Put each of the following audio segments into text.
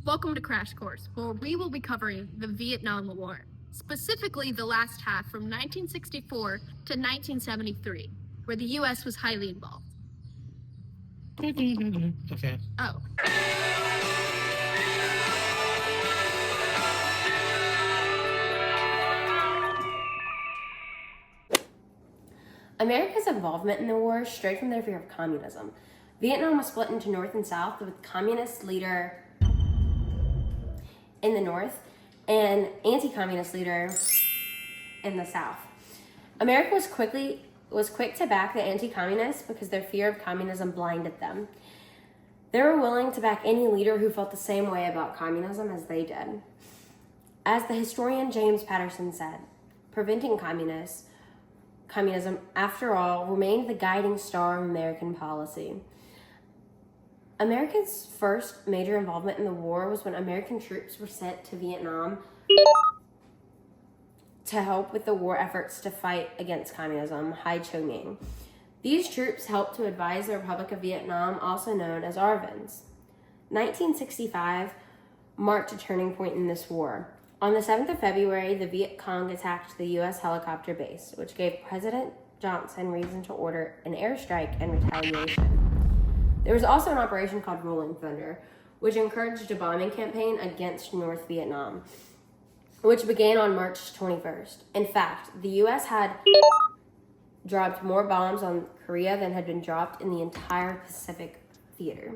Welcome to Crash Course, where we will be covering the Vietnam War, specifically the last half from 1964 to 1973, where the U.S. was highly involved. Okay. Oh. America's involvement in the war strayed from their fear of communism. Vietnam was split into North and South, with communist leader in the North and anti-communist leader in the South. America was quick to back the anti-communists because their fear of communism blinded them. They were willing to back any leader who felt the same way about communism as they did. As the historian James Patterson said, preventing communism, after all, remained the guiding star of American policy. America's first major involvement in the war was when American troops were sent to Vietnam to help with the war efforts to fight against communism, Hai Cho Minh. These troops helped to advise the Republic of Vietnam, also known as ARVNs. 1965 marked a turning point in this war. On the 7th of February, the Viet Cong attacked the U.S. helicopter base, which gave President Johnson reason to order an airstrike and retaliation. There was also an operation called Rolling Thunder, which encouraged a bombing campaign against North Vietnam, which began on March 21st. In fact, the U.S. had dropped more bombs on Korea than had been dropped in the entire Pacific theater.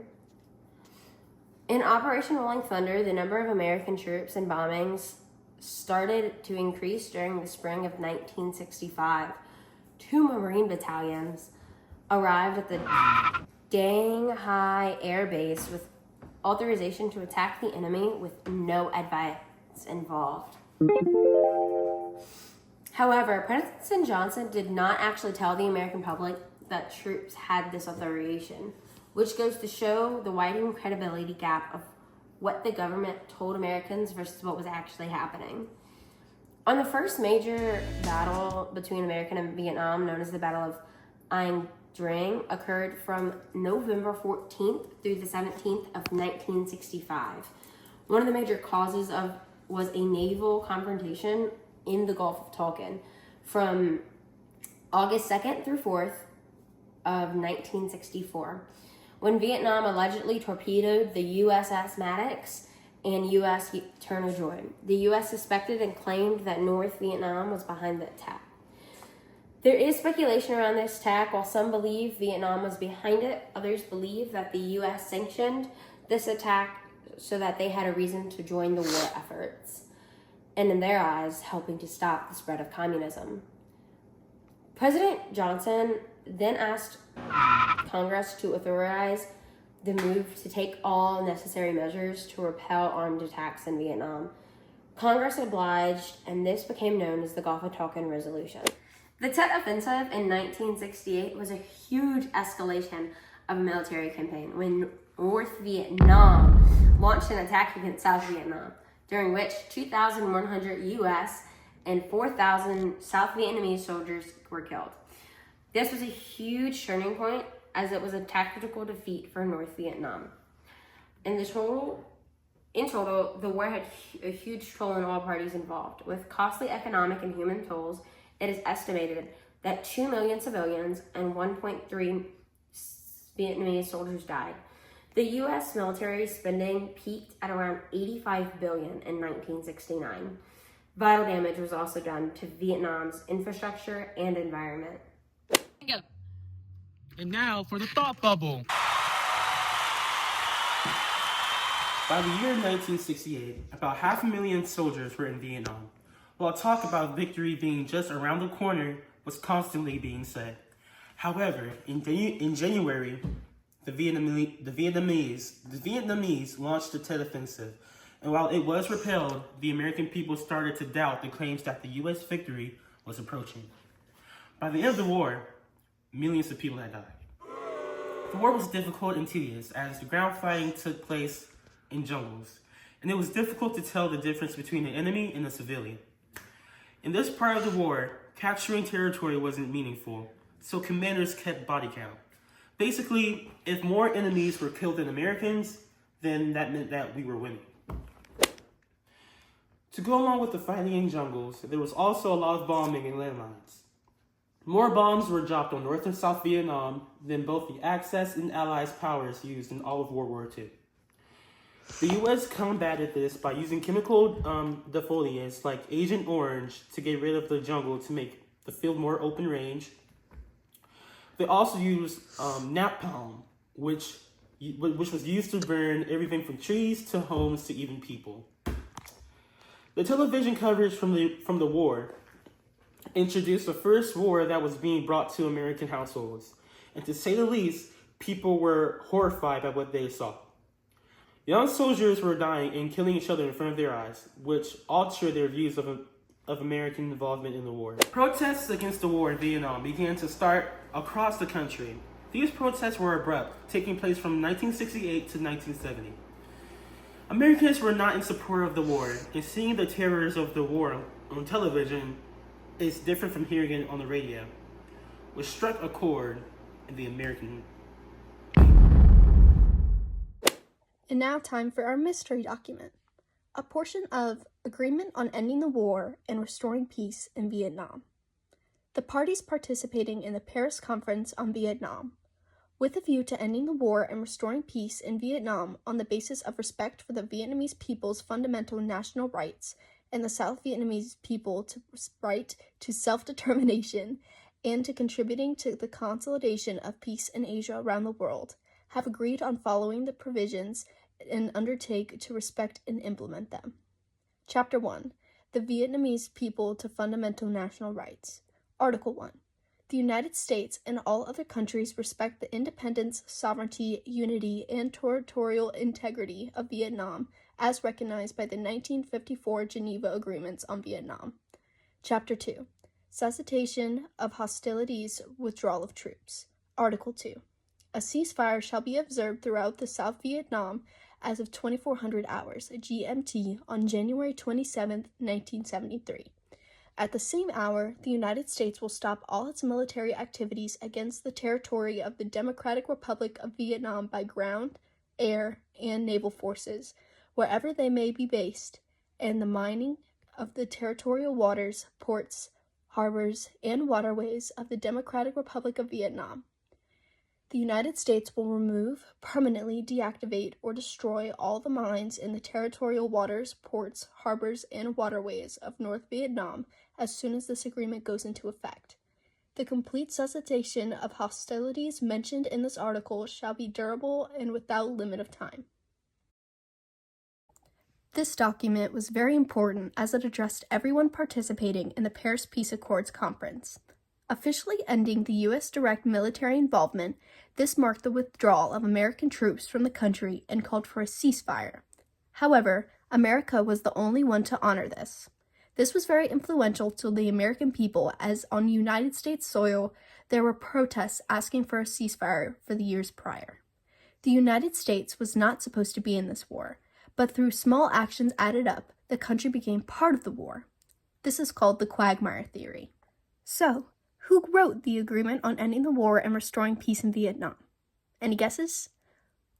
In Operation Rolling Thunder, the number of American troops and bombings started to increase during the spring of 1965. 2 Marine battalions arrived at the Dang Hai Air Base with authorization to attack the enemy with no advice involved. However, President Johnson did not actually tell the American public that troops had this authorization, which goes to show the widening credibility gap of what the government told Americans versus what was actually happening. On the first major battle between America and Vietnam, known as the Battle of Anh Dring, occurred from November 14th through the 17th of 1965. One of the major causes was a naval confrontation in the Gulf of Tonkin from August 2nd through 4th of 1964, when Vietnam allegedly torpedoed the USS Maddox and US Turner Joy. The US suspected and claimed that North Vietnam was behind the attack. There is speculation around this attack. While some believe Vietnam was behind it, others believe that the US sanctioned this attack so that they had a reason to join the war efforts, and in their eyes, helping to stop the spread of communism. President Johnson then asked Congress to authorize the move to take all necessary measures to repel armed attacks in Vietnam. Congress obliged, and this became known as the Gulf of Tonkin Resolution. The Tet Offensive in 1968 was a huge escalation of a military campaign when North Vietnam launched an attack against South Vietnam, during which 2,100 U.S. and 4,000 South Vietnamese soldiers were killed. This was a huge turning point, as it was a tactical defeat for North Vietnam. In total, the war had a huge toll on all parties involved. With costly economic and human tolls, it is estimated that 2 million civilians and 1.3 Vietnamese soldiers died. The U.S. military spending peaked at around $85 billion in 1969. Vital damage was also done to Vietnam's infrastructure and environment. And now for the thought bubble. By the year 1968, about 500,000 soldiers were in Vietnam, while talk about victory being just around the corner was constantly being said. However, in January, the Vietnamese launched the Tet Offensive, and while it was repelled, the American people started to doubt the claims that the U.S. victory was approaching. By the end of the war, millions of people had died. The war was difficult and tedious as the ground fighting took place in jungles, and it was difficult to tell the difference between the enemy and the civilian. In this part of the war, capturing territory wasn't meaningful, so commanders kept body count. Basically, if more enemies were killed than Americans, then that meant that we were winning. To go along with the fighting in jungles, there was also a lot of bombing and landmines. More bombs were dropped on North and South Vietnam than both the Axis and Allies powers used in all of World War II. The U.S. combated this by using chemical defoliants like Agent Orange to get rid of the jungle to make the field more open range. They also used napalm, which was used to burn everything from trees to homes to even people. The television coverage from the war introduced the first war that was being brought to American households, and to say the least, people were horrified by what they saw. Young soldiers were dying and killing each other in front of their eyes, which altered their views of American involvement in the war. Protests against the war in Vietnam began to start across the country. These protests were abrupt, taking place from 1968 to 1970. Americans were not in support of the war, and seeing the terrors of the war on television is different from hearing it on the radio, which struck a chord in the American. And now time for our mystery document, a portion of Agreement on Ending the War and Restoring Peace in Vietnam. The parties participating in the Paris Conference on Vietnam, with a view to ending the war and restoring peace in Vietnam on the basis of respect for the Vietnamese people's fundamental national rights and the South Vietnamese people's right to self-determination, and to contributing to the consolidation of peace in Asia around the world, have agreed on following the provisions and undertake to respect and implement them. Chapter 1. The Vietnamese People to Fundamental National Rights. Article 1. The United States and all other countries respect the independence, sovereignty, unity, and territorial integrity of Vietnam as recognized by the 1954 Geneva Agreements on Vietnam. Chapter 2. Cessation of hostilities, withdrawal of troops. Article 2. A ceasefire shall be observed throughout the South Vietnam as of 2400 hours GMT on January 27, 1973. At the same hour, the United States will stop all its military activities against the territory of the Democratic Republic of Vietnam by ground, air, and naval forces, wherever they may be based, and the mining of the territorial waters, ports, harbors, and waterways of the Democratic Republic of Vietnam. The United States will remove, permanently deactivate, or destroy all the mines in the territorial waters, ports, harbors, and waterways of North Vietnam as soon as this agreement goes into effect. The complete cessation of hostilities mentioned in this article shall be durable and without limit of time. This document was very important as it addressed everyone participating in the Paris Peace Accords Conference. Officially ending the U.S. direct military involvement, this marked the withdrawal of American troops from the country and called for a ceasefire. However, America was the only one to honor this. This was very influential to the American people, as on United States soil, there were protests asking for a ceasefire for the years prior. The United States was not supposed to be in this war, but through small actions added up, the country became part of the war. This is called the quagmire theory. So, who wrote the Agreement on Ending the War and Restoring Peace in Vietnam? Any guesses?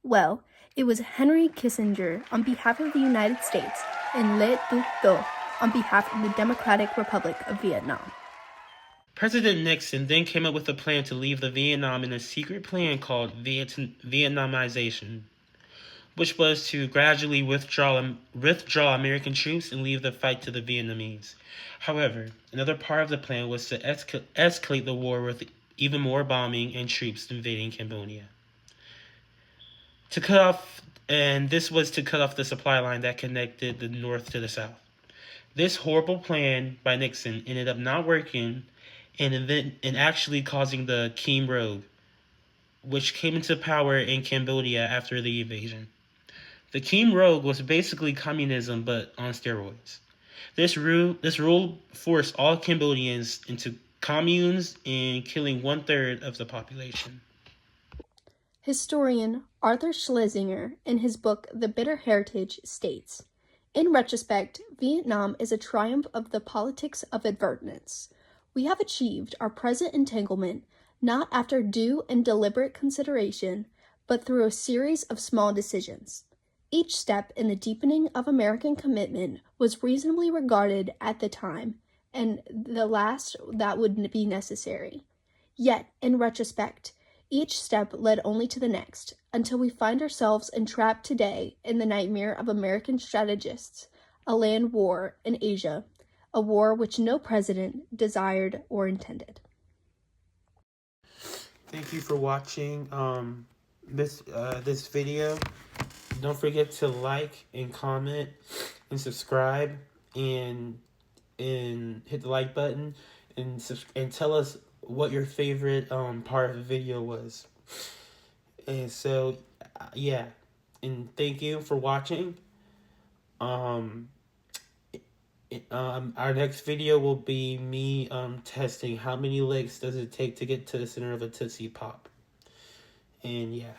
Well, it was Henry Kissinger on behalf of the United States and Le Duc Tho on behalf of the Democratic Republic of Vietnam. President Nixon then came up with a plan to leave the Vietnam in a secret plan called Vietnamization, which was to gradually withdraw American troops and leave the fight to the Vietnamese. However, another part of the plan was to escalate the war with even more bombing and troops invading Cambodia. This was to cut off the supply line that connected the North to the South. This horrible plan by Nixon ended up not working and actually causing the Khmer Rouge, which came into power in Cambodia after the invasion. The Khmer Rouge was basically communism but on steroids. This rule forced all Cambodians into communes and killing 1/3 of the population. Historian Arthur Schlesinger, in his book The Bitter Heritage, states, "In retrospect, Vietnam is a triumph of the politics of advertence. We have achieved our present entanglement not after due and deliberate consideration, but through a series of small decisions. Each step in the deepening of American commitment was reasonably regarded at the time, and the last that would be necessary. Yet, in retrospect, each step led only to the next, until we find ourselves entrapped today in the nightmare of American strategists, a land war in Asia, a war which no president desired or intended. Thank you for watching this video. Don't forget to like and comment and subscribe and hit the like button and tell us what your favorite part of the video was. And so yeah, and thank you for watching. Our next video will be me testing how many licks does it take to get to the center of a Tootsie Pop. And yeah.